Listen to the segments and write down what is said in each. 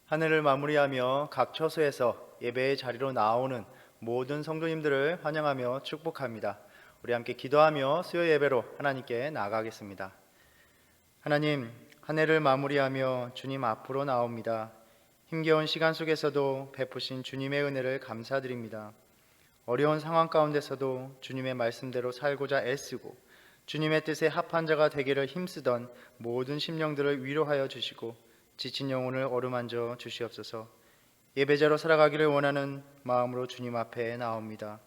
한 해를 마무리하며 각 처소에서 예배의 자리로 나오는 모든 성도님들을 환영하며 축복합니다. 우리 함께 기도하며 수요 예배로 하나님께 나아가겠습니다. 하나님, 한 해를 마무리하며 주님 앞으로 나옵니다. 힘겨운 시간 속에서도 베푸신 주님의 은혜를 감사드립니다. 어려운 상황 가운데서도 주님의 말씀대로 살고자 애쓰고 주님의 뜻에 합한 자가 되기를 힘쓰던 모든 심령들을 위로하여 주시고 지친 영혼을 어루만져 주시옵소서. 예배자로 살아가기를 원하는 마음으로 주님 앞에 나옵니다.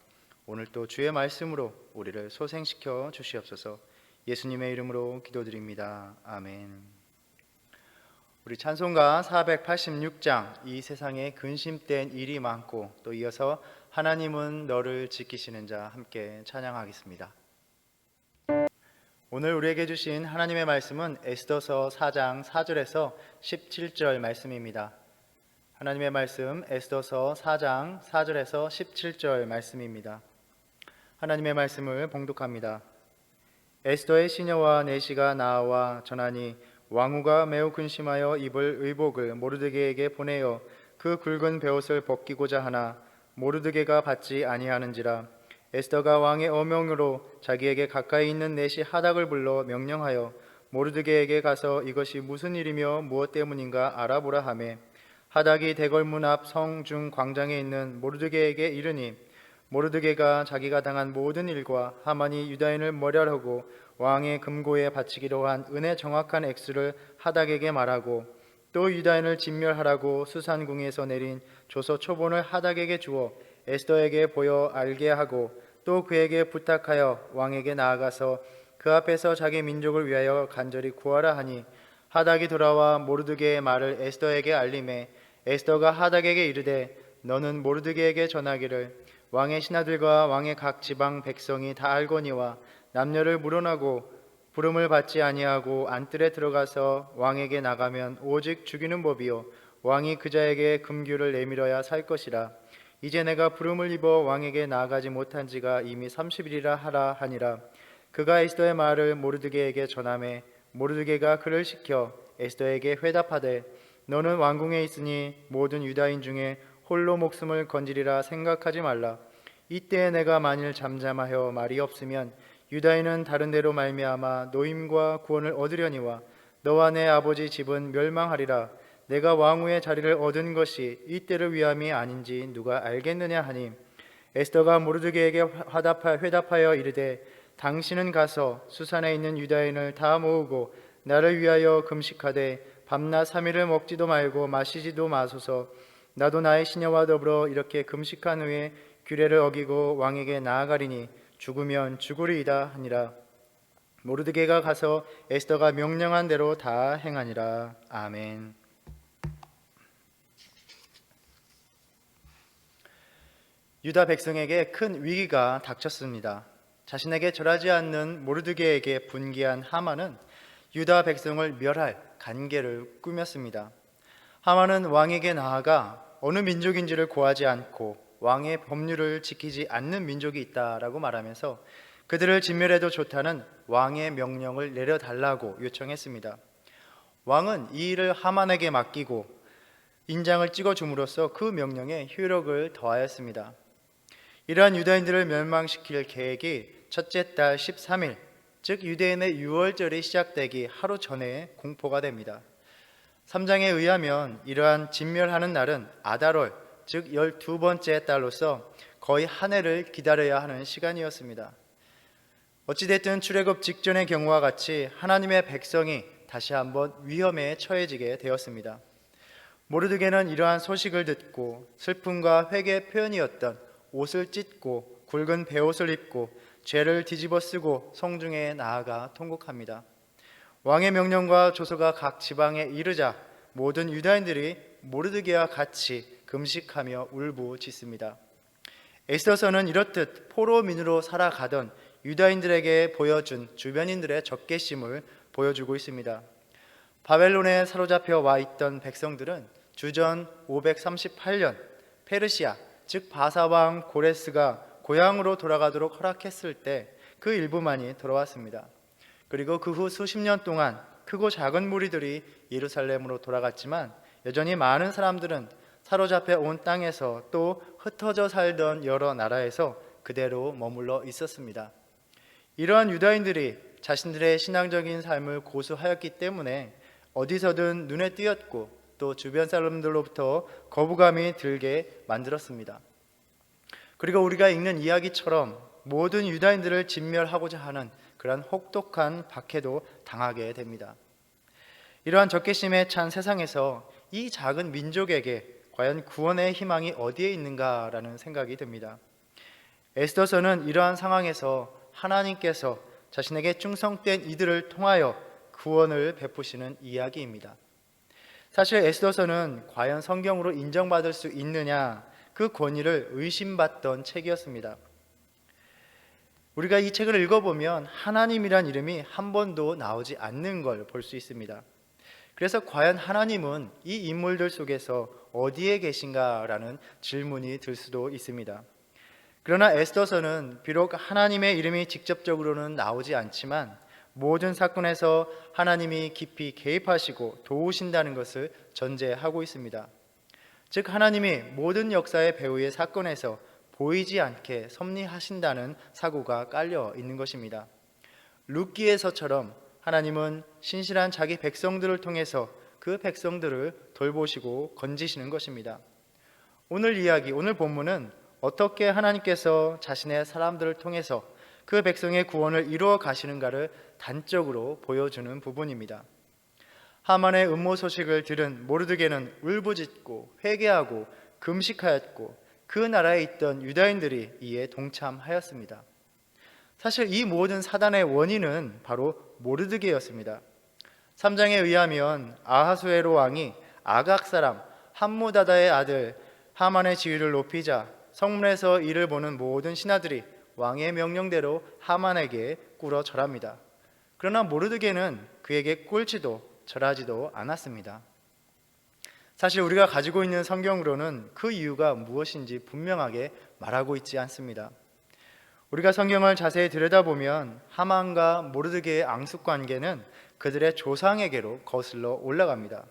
오늘 또 주의 말씀으로 우리를 소생시켜 주시옵소서. 예수님의 이름으로 기도드립니다. 아멘. 우리 찬송가 486장 이 세상에 근심된 일이 많고 또 이어서 하나님은 너를 지키시는 자 함께 찬양하겠습니다. 오늘 우리에게 주신 하나님의 말씀은 에스더서 4장 4절에서 17절 말씀입니다. 하나님의 말씀 에스더서 4장 4절에서 17절 말씀입니다. 하나님의 말씀을 봉독합니다. 에스더의 시녀와 내시가 나와 전하니 왕후가 매우 근심하여 입을 의복을 모르드게에게 보내어 그 굵은 베옷을 벗기고자 하나 모르드게가 받지 아니하는지라. 에스더가 왕의 어명으로 자기에게 가까이 있는 내시 하닥을 불러 명령하여 모르드게에게 가서 이것이 무슨 일이며 무엇 때문인가 알아보라 하매 하닥이 대궐문 앞 성중 광장에 있는 모르드게에게 이르니 모르드게가 자기가 당한 모든 일과 하만이 유다인을 멸하려고 왕의 금고에 바치기로 한 은혜 정확한 액수를 하닥에게 말하고 또 유다인을 진멸하라고 수산궁에서 내린 조서 초본을 하닥에게 주어 에스더에게 보여 알게 하고 또 그에게 부탁하여 왕에게 나아가서 그 앞에서 자기 민족을 위하여 간절히 구하라 하니 하닥이 돌아와 모르드게의 말을 에스더에게 알림해 에스더가 하닥에게 이르되 너는 모르드게에게 전하기를 왕의 신하들과 왕의 각 지방 백성이 다 알거니와 남녀를 물어나고 부름을 받지 아니하고 안뜰에 들어가서 왕에게 나가면 오직 죽이는 법이요 왕이 그 자에게 금규를 내밀어야 살 것이라. 이제 내가 부름을 입어 왕에게 나아가지 못한 지가 이미 30일이라 하라 하니라. 그가 에스더의 말을 모르드게에게 전하매 모르드게가 그를 시켜 에스더에게 회답하되 너는 왕궁에 있으니 모든 유다인 중에 홀로 목숨을 건지리라 생각하지 말라. 이때에 내가 만일 잠잠하여 말이 없으면 유다인은 다른 데로 말미암아 노임과 구원을 얻으려니와 너와 내 아버지 집은 멸망하리라. 내가 왕후의 자리를 얻은 것이 이때를 위함이 아닌지 누가 알겠느냐 하니 에스더가 모르드게에게 회답하여 이르되 당신은 가서 수산에 있는 유다인을 다 모으고 나를 위하여 금식하되 밤낮 3일을 먹지도 말고 마시지도 마소서. 나도 나의 시녀와 더불어 이렇게 금식한 후에 규례를 어기고 왕에게 나아가리니 죽으면 죽으리이다 하니라. 모르드게가 가서 에스더가 명령한 대로 다 행하니라. 아멘. 유다 백성에게 큰 위기가 닥쳤습니다. 자신에게 절하지 않는 모르드게에게 분기한 하만은 유다 백성을 멸할 간계를 꾸몄습니다. 하만은 왕에게 나아가 어느 민족인지를 고하지 않고 왕의 법률을 지키지 않는 민족이 있다라고 말하면서 그들을 진멸해도 좋다는 왕의 명령을 내려달라고 요청했습니다. 왕은 이 일을 하만에게 맡기고 인장을 찍어줌으로써 그 명령에 효력을 더하였습니다. 이러한 유다인들을 멸망시킬 계획이 첫째 달 13일, 즉 유대인의 유월절이 시작되기 하루 전에 공포가 됩니다. 3장에 의하면 이러한 진멸하는 날은 아달월, 즉 12번째 달로서 거의 한 해를 기다려야 하는 시간이었습니다. 어찌됐든 출애굽 직전의 경우와 같이 하나님의 백성이 다시 한번 위험에 처해지게 되었습니다. 모르드게는 이러한 소식을 듣고 슬픔과 회개의 표현이었던 옷을 찢고 굵은 베옷을 입고 죄를 뒤집어 쓰고 성중에 나아가 통곡합니다. 왕의 명령과 조서가 각 지방에 이르자 모든 유다인들이 모르드게와 같이 금식하며 울부짖습니다. 에스더서는 이렇듯 포로민으로 살아가던 유다인들에게 보여준 주변인들의 적개심을 보여주고 있습니다. 바벨론에 사로잡혀 와 있던 백성들은 주전 538년 페르시아 즉 바사왕 고레스가 고향으로 돌아가도록 허락했을 때 그 일부만이 돌아왔습니다. 그리고 그 후 수십 년 동안 크고 작은 무리들이 예루살렘으로 돌아갔지만 여전히 많은 사람들은 사로잡혀 온 땅에서 또 흩어져 살던 여러 나라에서 그대로 머물러 있었습니다. 이러한 유다인들이 자신들의 신앙적인 삶을 고수하였기 때문에 어디서든 눈에 띄었고 또 주변 사람들로부터 거부감이 들게 만들었습니다. 그리고 우리가 읽는 이야기처럼 모든 유다인들을 진멸하고자 하는 그러한 혹독한 박해도 당하게 됩니다. 이러한 적개심에 찬 세상에서 이 작은 민족에게 과연 구원의 희망이 어디에 있는가라는 생각이 듭니다. 에스더서는 이러한 상황에서 하나님께서 자신에게 충성된 이들을 통하여 구원을 베푸시는 이야기입니다. 사실 에스더서는 과연 성경으로 인정받을 수 있느냐 그 권위를 의심받던 책이었습니다. 우리가 이 책을 읽어보면 하나님이란 이름이 한 번도 나오지 않는 걸 볼 수 있습니다. 그래서 과연 하나님은 이 인물들 속에서 어디에 계신가라는 질문이 들 수도 있습니다. 그러나 에스더서는 비록 하나님의 이름이 직접적으로는 나오지 않지만 모든 사건에서 하나님이 깊이 개입하시고 도우신다는 것을 전제하고 있습니다. 즉 하나님이 모든 역사의 배후의 사건에서 보이지 않게 섭리하신다는 사고가 깔려 있는 것입니다. 룻기에서처럼 하나님은 신실한 자기 백성들을 통해서 그 백성들을 돌보시고 건지시는 것입니다. 오늘 이야기, 오늘 본문은 어떻게 하나님께서 자신의 사람들을 통해서 그 백성의 구원을 이루어 가시는가를 단적으로 보여주는 부분입니다. 하만의 음모 소식을 들은 모르드게는 울부짖고 회개하고 금식하였고 그 나라에 있던 유다인들이 이에 동참하였습니다. 사실 이 모든 사단의 원인은 바로 모르드게였습니다. 3장에 의하면 아하수에로 왕이 아각 사람 함무다다의 아들 하만의 지위를 높이자 성문에서 이를 보는 모든 신하들이 왕의 명령대로 하만에게 꿇어 절합니다. 그러나 모르드게는 그에게 꿇지도 절하지도 않았습니다. 사실 우리가 가지고 있는 성경으로는 그 이유가 무엇인지 분명하게 말하고 있지 않습니다. 우리가 성경을 자세히 들여다보면 하만과 모르드게의 앙숙관계는 그들의 조상에게로 거슬러 올라갑니다.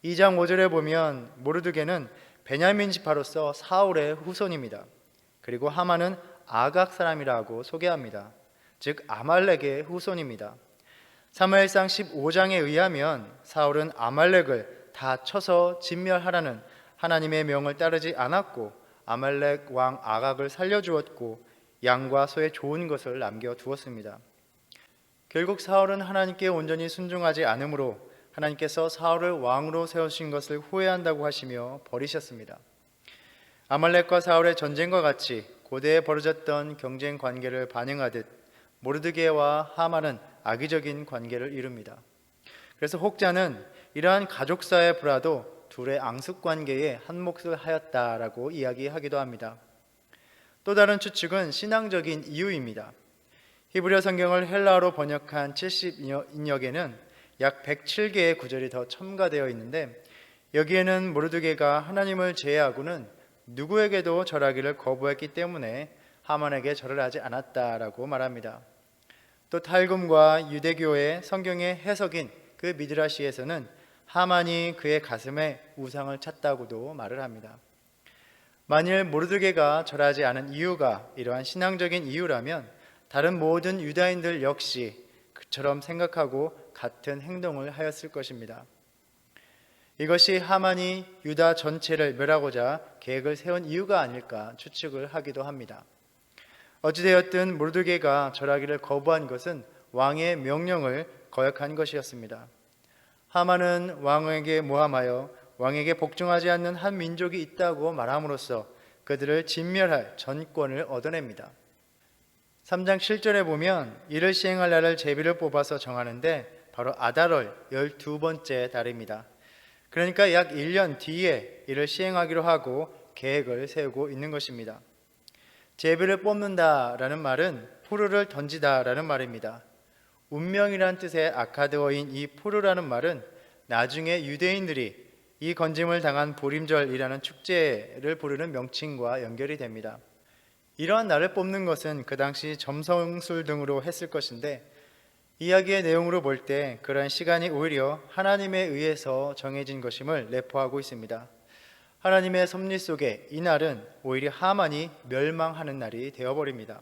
2장 5절에 보면 모르드게는 베냐민 지파로서 사울의 후손입니다. 그리고 하만은 아각 사람이라고 소개합니다. 즉 아말렉의 후손입니다. 사무엘상 15장에 의하면 사울은 아말렉을 다 쳐서 진멸하라는 하나님의 명을 따르지 않았고 아말렉 왕 아각을 살려주었고 양과 소의 좋은 것을 남겨두었습니다. 결국 사울은 하나님께 온전히 순종하지 않으므로 하나님께서 사울을 왕으로 세우신 것을 후회한다고 하시며 버리셨습니다. 아말렉과 사울의 전쟁과 같이 고대에 벌어졌던 경쟁 관계를 반영하듯 모르드게와 하만은 악의적인 관계를 이룹니다. 그래서 혹자는 이러한 가족사의 불화도 둘의 앙숙관계에 한 몫을 하였다라고 이야기하기도 합니다. 또 다른 추측은 신앙적인 이유입니다. 히브리어 성경을 헬라어로 번역한 70인역에는 약 107개의 구절이 더 첨가되어 있는데 여기에는 모르드게가 하나님을 제외하고는 누구에게도 절하기를 거부했기 때문에 하만에게 절을 하지 않았다라고 말합니다. 또 탈금과 유대교의 성경의 해석인 그 미드라시에서는 하만이 그의 가슴에 우상을 찼다고도 말을 합니다. 만일 모르드게가 절하지 않은 이유가 이러한 신앙적인 이유라면 다른 모든 유다인들 역시 그처럼 생각하고 같은 행동을 하였을 것입니다. 이것이 하만이 유다 전체를 멸하고자 계획을 세운 이유가 아닐까 추측을 하기도 합니다. 어찌되었든 모르드게가 절하기를 거부한 것은 왕의 명령을 거역한 것이었습니다. 하만은 왕에게 모함하여 왕에게 복종하지 않는 한 민족이 있다고 말함으로써 그들을 진멸할 전권을 얻어냅니다. 3장 7절에 보면 이를 시행할 날을 제비를 뽑아서 정하는데 바로 아달월 12번째 달입니다. 그러니까 약 1년 뒤에 이를 시행하기로 하고 계획을 세우고 있는 것입니다. 제비를 뽑는다라는 말은 푸르를 던지다라는 말입니다. 운명이란 뜻의 아카드어인 이 푸르라는 말은 나중에 유대인들이 이 건짐을 당한 보림절이라는 축제를 부르는 명칭과 연결이 됩니다. 이러한 날을 뽑는 것은 그 당시 점성술 등으로 했을 것인데 이야기의 내용으로 볼 때 그러한 시간이 오히려 하나님에 의해서 정해진 것임을 내포하고 있습니다. 하나님의 섭리 속에 이 날은 오히려 하만이 멸망하는 날이 되어버립니다.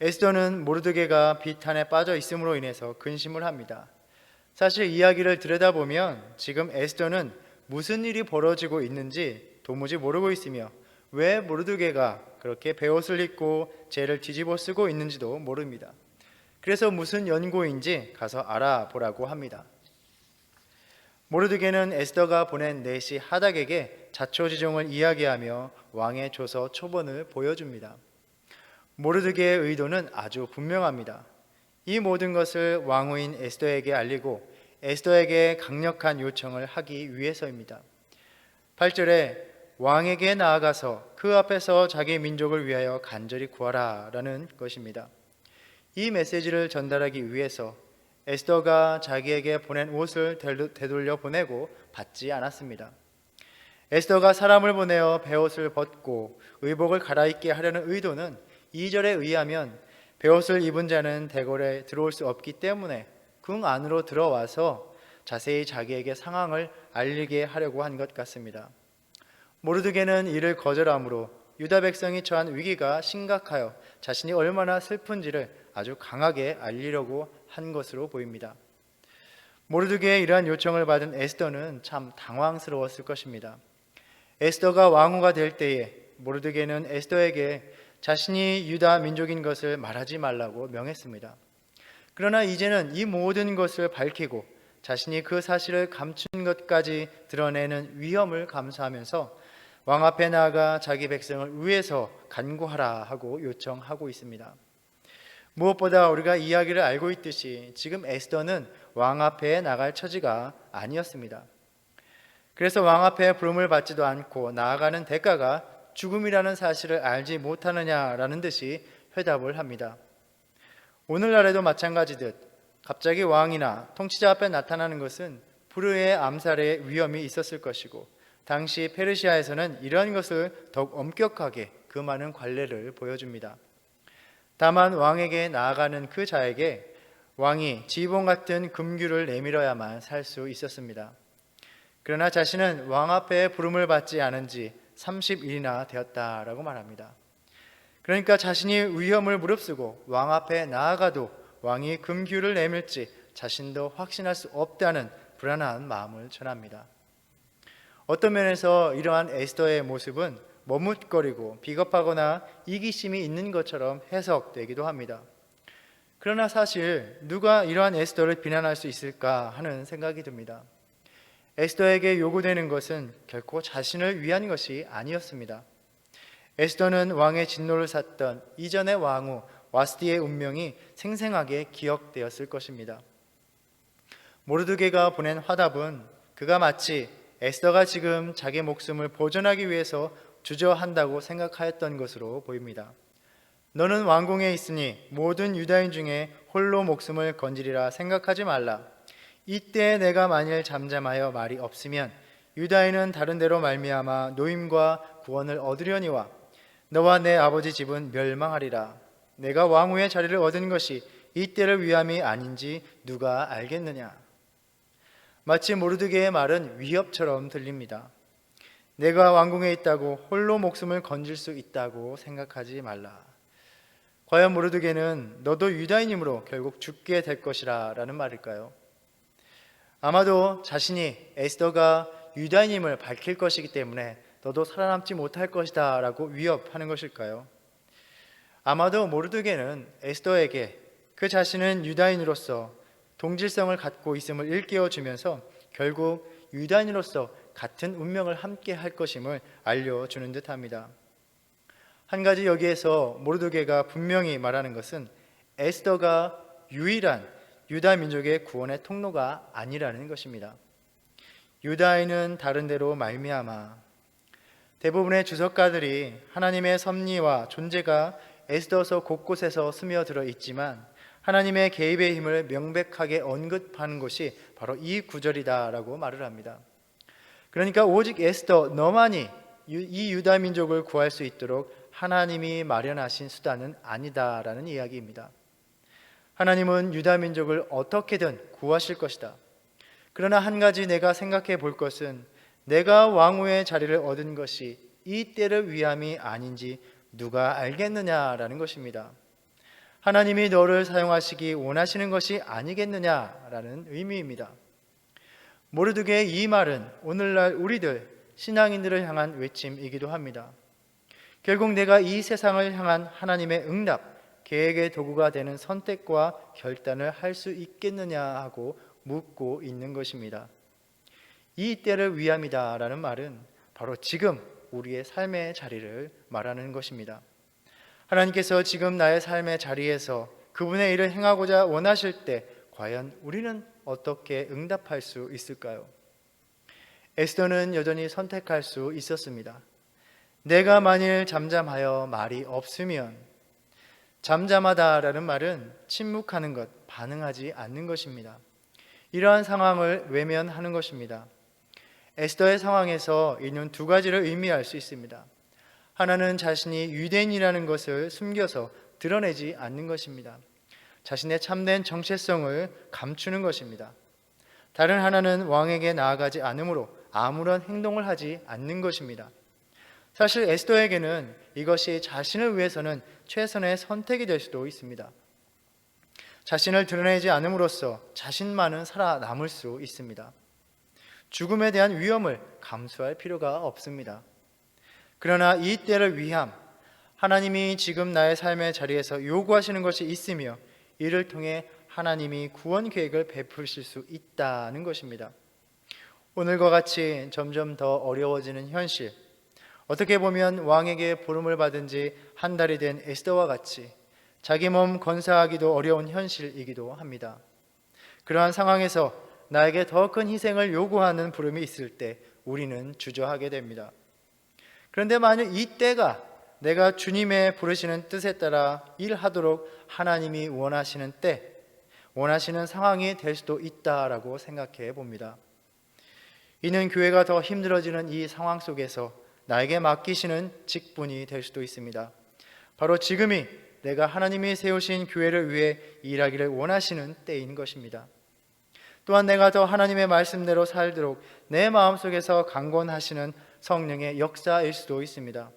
에스더는 모르드게가 비탄에 빠져 있음으로 인해서 근심을 합니다. 사실 이야기를 들여다보면 지금 에스더는 무슨 일이 벌어지고 있는지 도무지 모르고 있으며 왜 모르드게가 그렇게 베옷을 입고 죄를 뒤집어 쓰고 있는지도 모릅니다. 그래서 무슨 연고인지 가서 알아보라고 합니다. 모르드게는 에스더가 보낸 내시 하닥에게 자초지종을 이야기하며 왕의 조서 초본을 보여줍니다. 모르드게의 의도는 아주 분명합니다. 이 모든 것을 왕후인 에스더에게 알리고 에스더에게 강력한 요청을 하기 위해서입니다. 8절에 왕에게 나아가서 그 앞에서 자기 민족을 위하여 간절히 구하라 라는 것입니다. 이 메시지를 전달하기 위해서 에스더가 자기에게 보낸 옷을 되돌려 보내고 받지 않았습니다. 에스더가 사람을 보내어 베옷을 벗고 의복을 갈아입게 하려는 의도는 2절에 의하면 베옷을 입은 자는 대궐에 들어올 수 없기 때문에 궁 안으로 들어와서 자세히 자기에게 상황을 알리게 하려고 한 것 같습니다. 모르드게는 이를 거절함으로 유다 백성이 처한 위기가 심각하여 자신이 얼마나 슬픈지를 아주 강하게 알리려고 한 것으로 보입니다. 모르드게의 이러한 요청을 받은 에스더는 참 당황스러웠을 것입니다. 에스더가 왕후가 될 때에 모르드게는 에스더에게 자신이 유다 민족인 것을 말하지 말라고 명했습니다. 그러나 이제는 이 모든 것을 밝히고 자신이 그 사실을 감춘 것까지 드러내는 위험을 감수하면서 왕 앞에 나아가 자기 백성을 위해서 간구하라 하고 요청하고 있습니다. 무엇보다 우리가 이야기를 알고 있듯이 지금 에스더는 왕 앞에 나갈 처지가 아니었습니다. 그래서 왕 앞에 부름을 받지도 않고 나아가는 대가가 죽음이라는 사실을 알지 못하느냐라는 듯이 회답을 합니다. 오늘날에도 마찬가지듯 갑자기 왕이나 통치자 앞에 나타나는 것은 불의의 암살의 위험이 있었을 것이고 당시 페르시아에서는 이러한 것을 더욱 엄격하게 금하는 관례를 보여줍니다. 다만 왕에게 나아가는 그 자에게 왕이 지휘봉 같은 금규를 내밀어야만 살 수 있었습니다. 그러나 자신은 왕 앞에 부름을 받지 않은 지 30일이나 되었다라고 말합니다. 그러니까 자신이 위험을 무릅쓰고 왕 앞에 나아가도 왕이 금규를 내밀지 자신도 확신할 수 없다는 불안한 마음을 전합니다. 어떤 면에서 이러한 에스더의 모습은 머뭇거리고 비겁하거나 이기심이 있는 것처럼 해석되기도 합니다. 그러나 사실 누가 이러한 에스더를 비난할 수 있을까 하는 생각이 듭니다. 에스더에게 요구되는 것은 결코 자신을 위한 것이 아니었습니다. 에스더는 왕의 진노를 샀던 이전의 왕후 와스디의 운명이 생생하게 기억되었을 것입니다. 모르드게가 보낸 화답은 그가 마치 에스더가 지금 자기 목숨을 보존하기 위해서 주저한다고 생각하였던 것으로 보입니다. 너는 왕궁에 있으니 모든 유다인 중에 홀로 목숨을 건지리라 생각하지 말라. 이때 내가 만일 잠잠하여 말이 없으면 유다인은 다른 데로 말미암아 노임과 구원을 얻으려니와 너와 내 아버지 집은 멸망하리라. 내가 왕후의 자리를 얻은 것이 이때를 위함이 아닌지 누가 알겠느냐. 마치 모르드게의 말은 위협처럼 들립니다. 내가 왕궁에 있다고 홀로 목숨을 건질 수 있다고 생각하지 말라. 과연 모르드게는 너도 유다인이므로 결국 죽게 될 것이라 라는 말일까요? 아마도 자신이 에스더가 유다인임을 밝힐 것이기 때문에 너도 살아남지 못할 것이다 라고 위협하는 것일까요? 아마도 모르드게는 에스더에게 그 자신은 유다인으로서 동질성을 갖고 있음을 일깨워주면서 결국 유다인으로서 같은 운명을 함께 할 것임을 알려주는 듯합니다. 한 가지 여기에서 모르드게가 분명히 말하는 것은 에스더가 유일한 유다 민족의 구원의 통로가 아니라는 것입니다. 유다인은 다른 데로 말미암아. 대부분의 주석가들이 하나님의 섭리와 존재가 에스더서 곳곳에서 스며들어 있지만 하나님의 개입의 힘을 명백하게 언급하는 것이 바로 이 구절이다라고 말을 합니다. 그러니까 오직 에스더 너만이 이 유다 민족을 구할 수 있도록 하나님이 마련하신 수단은 아니다라는 이야기입니다. 하나님은 유다 민족을 어떻게든 구하실 것이다. 그러나 한 가지 내가 생각해 볼 것은 내가 왕후의 자리를 얻은 것이 이 때를 위함이 아닌지 누가 알겠느냐라는 것입니다. 하나님이 너를 사용하시기 원하시는 것이 아니겠느냐라는 의미입니다. 모르드게의 이 말은 오늘날 우리들 신앙인들을 향한 외침이기도 합니다. 결국 내가 이 세상을 향한 하나님의 응답, 계획의 도구가 되는 선택과 결단을 할 수 있겠느냐 하고 묻고 있는 것입니다. 이 때를 위함이다라는 말은 바로 지금 우리의 삶의 자리를 말하는 것입니다. 하나님께서 지금 나의 삶의 자리에서 그분의 일을 행하고자 원하실 때 과연 우리는 어떻게 응답할 수 있을까요? 에스더는 여전히 선택할 수 있었습니다. 내가 만일 잠잠하여 말이 없으면, 잠잠하다라는 말은 침묵하는 것, 반응하지 않는 것입니다. 이러한 상황을 외면하는 것입니다. 에스더의 상황에서 이는 두 가지를 의미할 수 있습니다. 하나는 자신이 유대인이라는 것을 숨겨서 드러내지 않는 것입니다. 자신의 참된 정체성을 감추는 것입니다. 다른 하나는 왕에게 나아가지 않으므로 아무런 행동을 하지 않는 것입니다. 사실 에스더에게는 이것이 자신을 위해서는 최선의 선택이 될 수도 있습니다. 자신을 드러내지 않음으로써 자신만은 살아남을 수 있습니다. 죽음에 대한 위험을 감수할 필요가 없습니다. 그러나 이 때를 위함, 하나님이 지금 나의 삶의 자리에서 요구하시는 것이 있으며 이를 통해 하나님이 구원 계획을 베푸실 수 있다는 것입니다. 오늘과 같이 점점 더 어려워지는 현실, 어떻게 보면 왕에게 부름을 받은 지 한 달이 된 에스더와 같이 자기 몸 건사하기도 어려운 현실이기도 합니다. 그러한 상황에서 나에게 더 큰 희생을 요구하는 부름이 있을 때 우리는 주저하게 됩니다. 그런데 만약 이 때가 내가 주님의 부르시는 뜻에 따라 일하도록 하나님이 원하시는 때, 원하시는 상황이 될 수도 있다라고 생각해 봅니다. 이는 교회가 더 힘들어지는 이 상황 속에서 나에게 맡기시는 직분이 될 수도 있습니다. 바로 지금이 내가 하나님이 세우신 교회를 위해 일하기를 원하시는 때인 것입니다. 또한 내가 더 하나님의 말씀대로 살도록 내 마음속에서 강권하시는 성령의 역사일 수도 있습니다.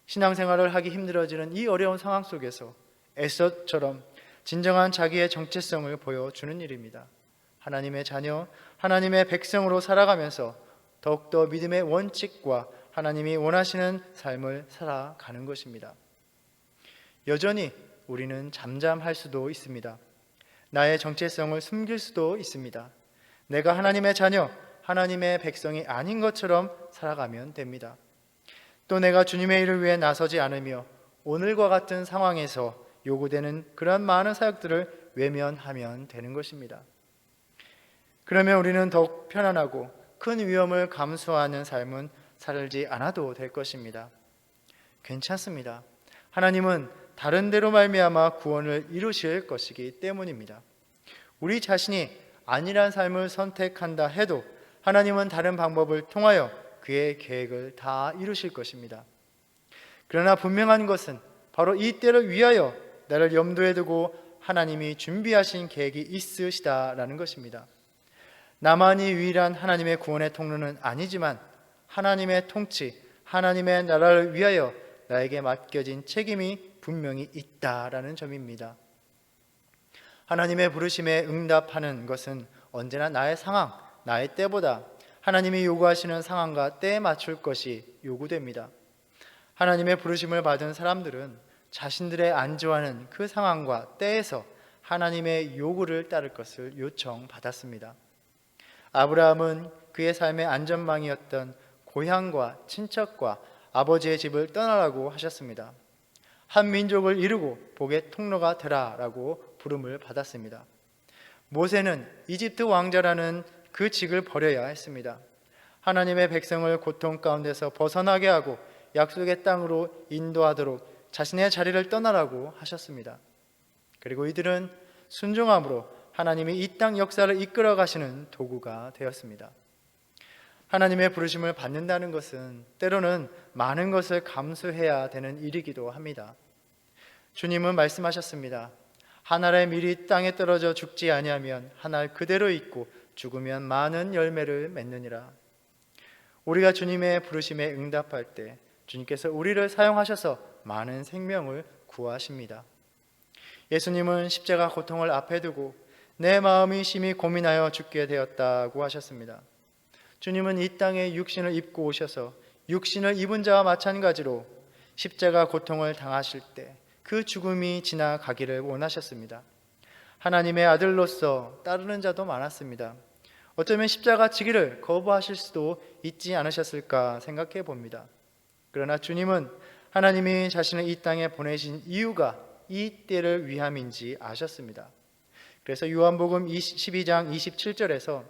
신앙생활을 하기 힘들어지는 이 어려운 상황 속에서 에스더처럼 진정한 자기의 정체성을 보여주는 일입니다. 하나님의 자녀, 하나님의 백성으로 살아가면서 더욱더 믿음의 원칙과 하나님이 원하시는 삶을 살아가는 것입니다. 여전히 우리는 잠잠할 수도 있습니다. 나의 정체성을 숨길 수도 있습니다. 내가 하나님의 자녀, 하나님의 백성이 아닌 것처럼 살아가면 됩니다. 또 내가 주님의 일을 위해 나서지 않으며 오늘과 같은 상황에서 요구되는 그런 많은 사역들을 외면하면 되는 것입니다. 그러면 우리는 더욱 편안하고 큰 위험을 감수하는 삶은 살지 않아도 될 것입니다. 괜찮습니다. 하나님은 다른 데로 말미암아 구원을 이루실 것이기 때문입니다. 우리 자신이 안일한 삶을 선택한다 해도 하나님은 다른 방법을 통하여 그의 계획을 다 이루실 것입니다. 그러나 분명한 것은 바로 이 때를 위하여 나를 염두에 두고 하나님이 준비하신 계획이 있으시다라는 것입니다. 나만이 유일한 하나님의 구원의 통로는 아니지만 하나님의 통치, 하나님의 나라를 위하여 나에게 맡겨진 책임이 분명히 있다라는 점입니다. 하나님의 부르심에 응답하는 것은 언제나 나의 상황, 나의 때보다 하나님이 요구하시는 상황과 때에 맞출 것이 요구됩니다. 하나님의 부르심을 받은 사람들은 자신들의 안주하는 그 상황과 때에서 하나님의 요구를 따를 것을 요청받았습니다. 아브라함은 그의 삶의 안전망이었던 고향과 친척과 아버지의 집을 떠나라고 하셨습니다. 한 민족을 이루고 복의 통로가 되라라고 부름을 받았습니다. 모세는 이집트 왕자라는 그 직을 버려야 했습니다. 하나님의 백성을 고통 가운데서 벗어나게 하고 약속의 땅으로 인도하도록 자신의 자리를 떠나라고 하셨습니다. 그리고 이들은 순종함으로 하나님이 이 땅 역사를 이끌어 가시는 도구가 되었습니다. 하나님의 부르심을 받는다는 것은 때로는 많은 것을 감수해야 되는 일이기도 합니다. 주님은 말씀하셨습니다. 한 알의 밀이 땅에 떨어져 죽지 아니하면 한 알 그대로 있고 죽으면 많은 열매를 맺느니라. 우리가 주님의 부르심에 응답할 때 주님께서 우리를 사용하셔서 많은 생명을 구하십니다. 예수님은 십자가 고통을 앞에 두고 내 마음이 심히 고민하여 죽게 되었다고 하셨습니다. 주님은 이 땅에 육신을 입고 오셔서 육신을 입은 자와 마찬가지로 십자가 고통을 당하실 때 그 죽음이 지나가기를 원하셨습니다. 하나님의 아들로서 따르는 자도 많았습니다. 어쩌면 십자가 지기를 거부하실 수도 있지 않으셨을까 생각해 봅니다. 그러나 주님은 하나님이 자신을 이 땅에 보내신 이유가 이 때를 위함인지 아셨습니다. 그래서 요한복음 12장 27절에서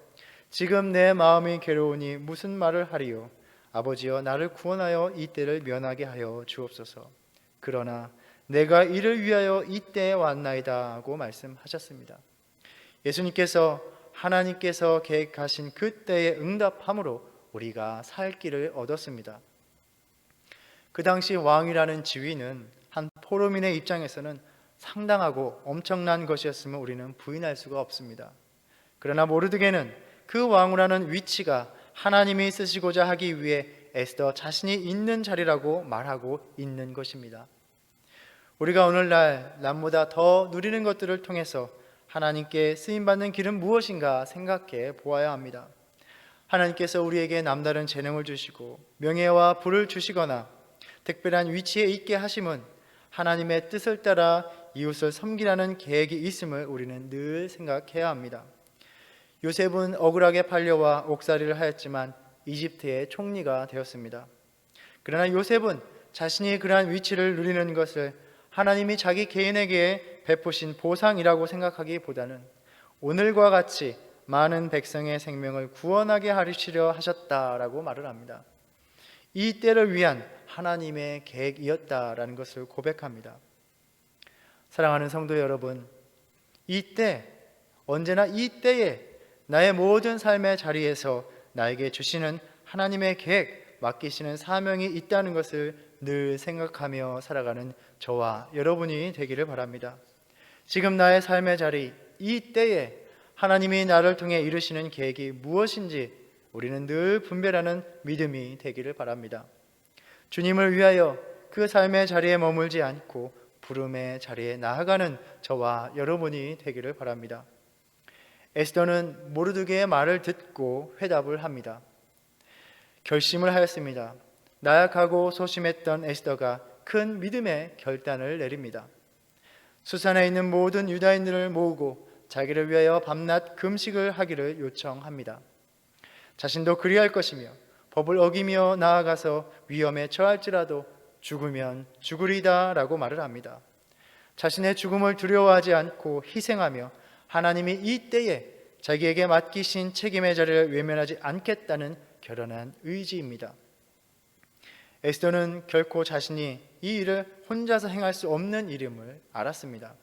지금 내 마음이 괴로우니 무슨 말을 하리요? 아버지여 나를 구원하여 이 때를 면하게 하여 주옵소서. 그러나 내가 이를 위하여 이 때에 왔나이다 하고 말씀하셨습니다. 예수님께서 하나님께서 계획하신 그 때에 응답함으로 우리가 살 길을 얻었습니다. 그 당시 왕이라는 지위는 한 포로민의 입장에서는 상당하고 엄청난 것이었음을 우리는 부인할 수가 없습니다. 그러나 모르드게는 그 왕이라는 위치가 하나님이 쓰시고자 하기 위해 에스더 자신이 있는 자리라고 말하고 있는 것입니다. 우리가 오늘날 남보다 더 누리는 것들을 통해서 하나님께 쓰임받는 길은 무엇인가 생각해 보아야 합니다. 하나님께서 우리에게 남다른 재능을 주시고 명예와 부를 주시거나 특별한 위치에 있게 하심은 하나님의 뜻을 따라 이웃을 섬기라는 계획이 있음을 우리는 늘 생각해야 합니다. 요셉은 억울하게 팔려와 옥살이를 하였지만 이집트의 총리가 되었습니다. 그러나 요셉은 자신이 그러한 위치를 누리는 것을 하나님이 자기 개인에게 베푸신 보상이라고 생각하기보다는 오늘과 같이 많은 백성의 생명을 구원하게 하시려 하셨다라고 말을 합니다. 이 때를 위한 하나님의 계획이었다라는 것을 고백합니다. 사랑하는 성도 여러분, 이때 언제나 이 때에 나의 모든 삶의 자리에서 나에게 주시는 하나님의 계획, 맡기시는 사명이 있다는 것을 늘 생각하며 살아가는 저와 여러분이 되기를 바랍니다. 지금 나의 삶의 자리, 이 때에 하나님이 나를 통해 이루시는 계획이 무엇인지 우리는 늘 분별하는 믿음이 되기를 바랍니다. 주님을 위하여 그 삶의 자리에 머물지 않고 부름의 자리에 나아가는 저와 여러분이 되기를 바랍니다. 에스더는 모르드게의 말을 듣고 회답을 합니다. 결심을 하였습니다. 나약하고 소심했던 에스더가 큰 믿음의 결단을 내립니다. 수산에 있는 모든 유다인들을 모으고 자기를 위하여 밤낮 금식을 하기를 요청합니다. 자신도 그리할 것이며 법을 어기며 나아가서 위험에 처할지라도 죽으면 죽으리다 라고 말을 합니다. 자신의 죽음을 두려워하지 않고 희생하며 하나님이 이 때에 자기에게 맡기신 책임의 자리를 외면하지 않겠다는 결연한 의지입니다. 에스더는 결코 자신이 이 일을 혼자서 행할 수 없는 일임을 알았습니다.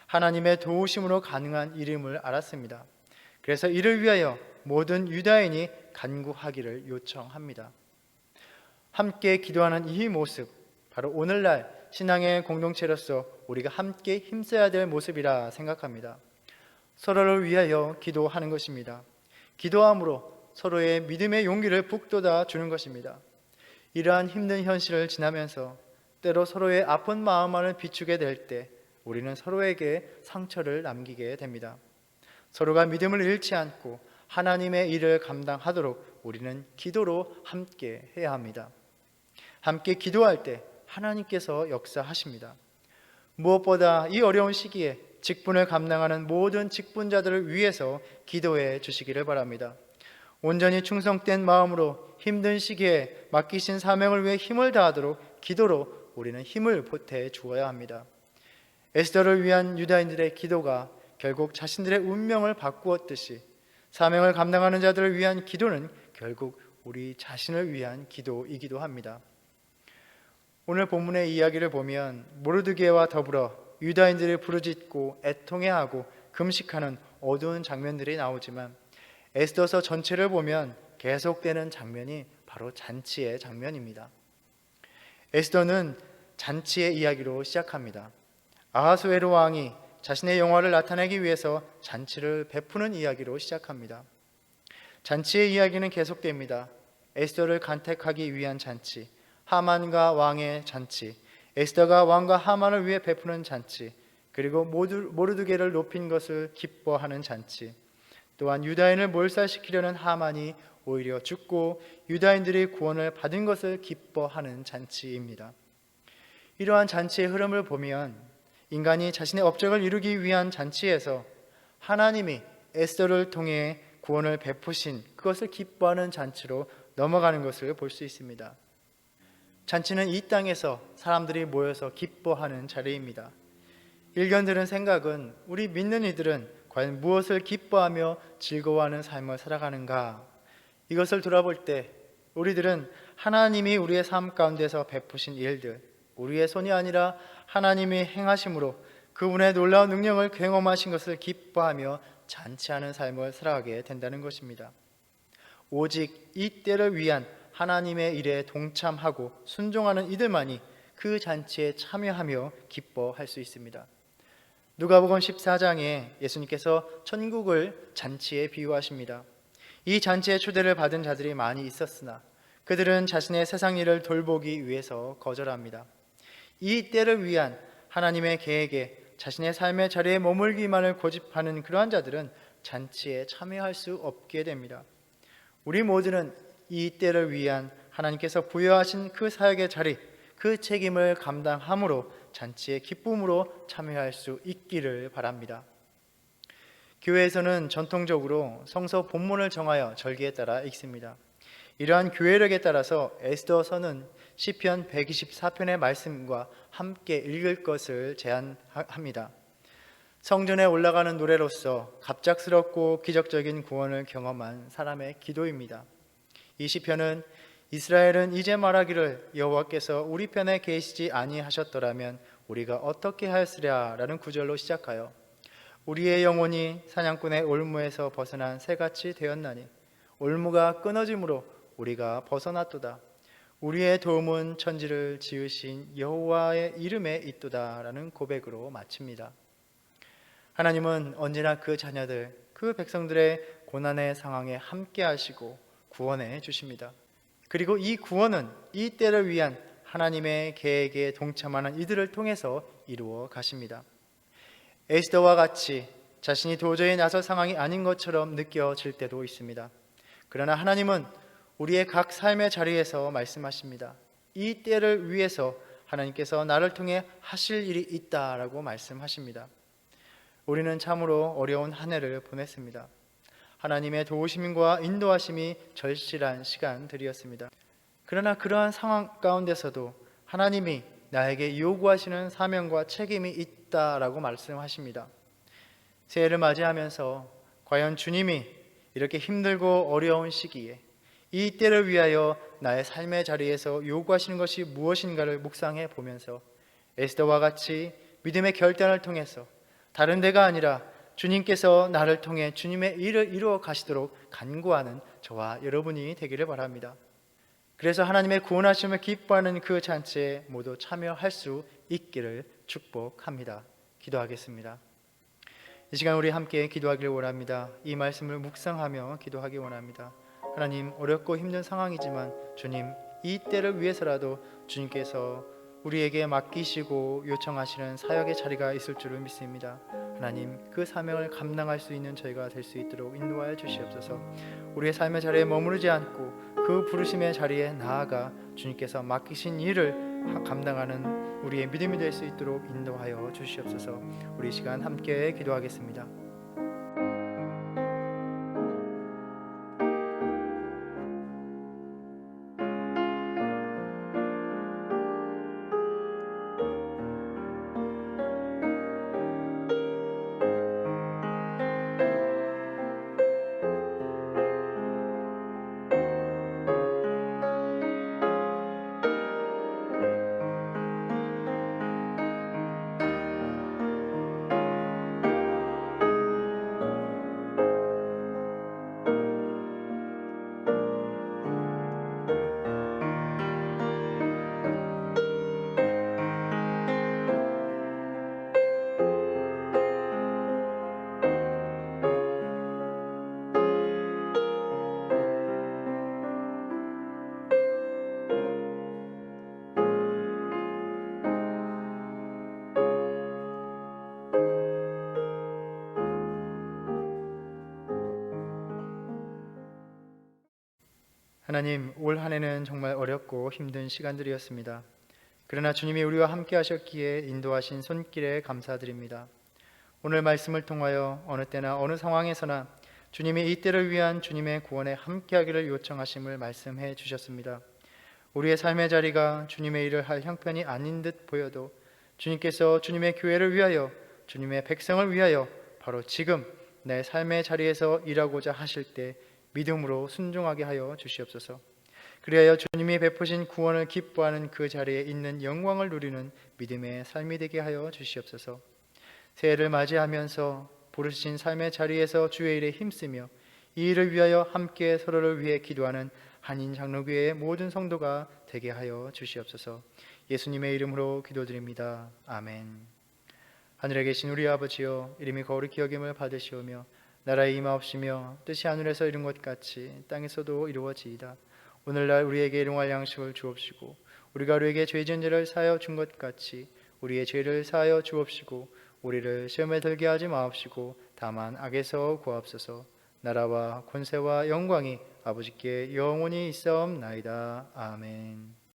하나님의 도우심으로 가능한 일임을 알았습니다. 그래서 이를 위하여 모든 유다인이 간구하기를 요청합니다. 함께 기도하는 이 모습, 바로 오늘날 신앙의 공동체로서 우리가 함께 힘써야 될 모습이라 생각합니다. 서로를 위하여 기도하는 것입니다. 기도함으로 서로의 믿음의 용기를 북돋아 주는 것입니다. 이러한 힘든 현실을 지나면서 때로 서로의 아픈 마음만을 비추게 될 때 우리는 서로에게 상처를 남기게 됩니다. 서로가 믿음을 잃지 않고 하나님의 일을 감당하도록 우리는 기도로 함께 해야 합니다. 함께 기도할 때 하나님께서 역사하십니다. 무엇보다 이 어려운 시기에 직분을 감당하는 모든 직분자들을 위해서 기도해 주시기를 바랍니다. 온전히 충성된 마음으로 힘든 시기에 맡기신 사명을 위해 힘을 다하도록 기도로 우리는 힘을 보태 주어야 합니다. 에스더를 위한 유다인들의 기도가 결국 자신들의 운명을 바꾸었듯이 사명을 감당하는 자들을 위한 기도는 결국 우리 자신을 위한 기도이기도 합니다. 오늘 본문의 이야기를 보면 모르드게와 더불어 유다인들이 부르짖고 애통해하고 금식하는 어두운 장면들이 나오지만 에스더서 전체를 보면 계속되는 장면이 바로 잔치의 장면입니다. 에스더는 잔치의 이야기로 시작합니다. 아하수에로 왕이 자신의 영화를 나타내기 위해서 잔치를 베푸는 이야기로 시작합니다. 잔치의 이야기는 계속됩니다. 에스더를 간택하기 위한 잔치, 하만과 왕의 잔치, 에스더가 왕과 하만을 위해 베푸는 잔치, 그리고 모르드게를 높인 것을 기뻐하는 잔치, 또한 유다인을 몰살시키려는 하만이 오히려 죽고 유다인들이 구원을 받은 것을 기뻐하는 잔치입니다. 이러한 잔치의 흐름을 보면 인간이 자신의 업적을 이루기 위한 잔치에서 하나님이 에스더를 통해 구원을 베푸신 그것을 기뻐하는 잔치로 넘어가는 것을 볼 수 있습니다. 잔치는 이 땅에서 사람들이 모여서 기뻐하는 자리입니다. 일견들은 생각은 우리 믿는 이들은 과연 무엇을 기뻐하며 즐거워하는 삶을 살아가는가? 이것을 돌아볼 때 우리들은 하나님이 우리의 삶 가운데서 베푸신 일들, 우리의 손이 아니라 하나님이 행하심으로 그분의 놀라운 능력을 경험하신 것을 기뻐하며 잔치하는 삶을 살아가게 된다는 것입니다. 오직 이 때를 위한 하나님의 일에 동참하고 순종하는 이들만이 그 잔치에 참여하며 기뻐할 수 있습니다. 누가복음 14장에 예수님께서 천국을 잔치에 비유하십니다. 이 잔치에 초대를 받은 자들이 많이 있었으나 그들은 자신의 세상 일을 돌보기 위해서 거절합니다. 이 때를 위한 하나님의 계획에 자신의 삶의 자리에 머물기만을 고집하는 그러한 자들은 잔치에 참여할 수 없게 됩니다. 우리 모두는 이 때를 위한 하나님께서 부여하신 그 사역의 자리, 그 책임을 감당함으로 잔치의 기쁨으로 참여할 수 있기를 바랍니다. 교회에서는 전통적으로 성서 본문을 정하여 절기에 따라 읽습니다. 이러한 교회력에 따라서 에스더서는 시편 124편의 말씀과 함께 읽을 것을 제안합니다. 성전에 올라가는 노래로서 갑작스럽고 기적적인 구원을 경험한 사람의 기도입니다. 이 시편은 이스라엘은 이제 말하기를 여호와께서 우리 편에 계시지 아니하셨더라면 우리가 어떻게 하였으랴 라는 구절로 시작하여 우리의 영혼이 사냥꾼의 올무에서 벗어난 새같이 되었나니 올무가 끊어짐으로 우리가 벗어났도다. 우리의 도움은 천지를 지으신 여호와의 이름에 있도다 라는 고백으로 마칩니다. 하나님은 언제나 그 자녀들, 그 백성들의 고난의 상황에 함께 하시고 구원해 주십니다. 그리고 이 구원은 이 때를 위한 하나님의 계획에 동참하는 이들을 통해서 이루어 가십니다. 에스더와 같이 자신이 도저히 나설 상황이 아닌 것처럼 느껴질 때도 있습니다. 그러나 하나님은 우리의 각 삶의 자리에서 말씀하십니다. 이 때를 위해서 하나님께서 나를 통해 하실 일이 있다라고 말씀하십니다. 우리는 참으로 어려운 한 해를 보냈습니다. 하나님의 도우심과 인도하심이 절실한 시간들이었습니다. 그러나 그러한 상황 가운데서도 하나님이 나에게 요구하시는 사명과 책임이 있다라고 말씀하십니다. 새해를 맞이하면서 과연 주님이 이렇게 힘들고 어려운 시기에 이 때를 위하여 나의 삶의 자리에서 요구하시는 것이 무엇인가를 묵상해 보면서 에스더와 같이 믿음의 결단을 통해서 다른 데가 아니라 주님께서 나를 통해 주님의 일을 이루어 가시도록 간구하는 저와 여러분이 되기를 바랍니다. 그래서 하나님의 구원하심을 기뻐하는 그 잔치에 모두 참여할 수 있기를 축복합니다. 기도하겠습니다. 이 시간 우리 함께 기도하기를 원합니다. 이 말씀을 묵상하며 기도하기 원합니다. 하나님, 어렵고 힘든 상황이지만 주님, 이 때를 위해서라도 주님께서 우리에게 맡기시고 요청하시는 사역의 자리가 있을 줄을 믿습니다. 하나님, 그 사명을 감당할 수 있는 저희가 될 수 있도록 인도하여 주시옵소서. 우리의 삶의 자리에 머무르지 않고 그 부르심의 자리에 나아가 주님께서 맡기신 일을 감당하는 우리의 믿음이 될 수 있도록 인도하여 주시옵소서. 우리 시간 함께 기도하겠습니다. 하나님, 올 한 해는 정말 어렵고 힘든 시간들이었습니다. 그러나 주님이 우리와 함께 하셨기에 인도하신 손길에 감사드립니다. 오늘 말씀을 통하여 어느 때나 어느 상황에서나 주님이 이때를 위한 주님의 구원에 함께하기를 요청하심을 말씀해 주셨습니다. 우리의 삶의 자리가 주님의 일을 할 형편이 아닌 듯 보여도 주님께서 주님의 교회를 위하여, 주님의 백성을 위하여 바로 지금 내 삶의 자리에서 일하고자 하실 때 믿음으로 순종하게 하여 주시옵소서. 그리하여 주님이 베푸신 구원을 기뻐하는 그 자리에 있는 영광을 누리는 믿음의 삶이 되게 하여 주시옵소서. 새해를 맞이하면서 부르신 삶의 자리에서 주의 일에 힘쓰며 이 일을 위하여 함께 서로를 위해 기도하는 한인장로교회의 모든 성도가 되게 하여 주시옵소서. 예수님의 이름으로 기도드립니다. 아멘. 하늘에 계신 우리 아버지여, 이름이 거룩히 여김을 받으시오며 나라의 임하옵시며 뜻이 하늘에서 이룬 것 같이 땅에서도 이루어지이다. 오늘날 우리에게 일용할 양식을 주옵시고 우리가 우리에게 죄 지은 자를 사하여 준 것 같이 우리의 죄를 사하여 주옵시고 우리를 시험에 들게 하지 마옵시고 다만 악에서 구하옵소서. 나라와 권세와 영광이 아버지께 영원히 있사옵나이다. 아멘.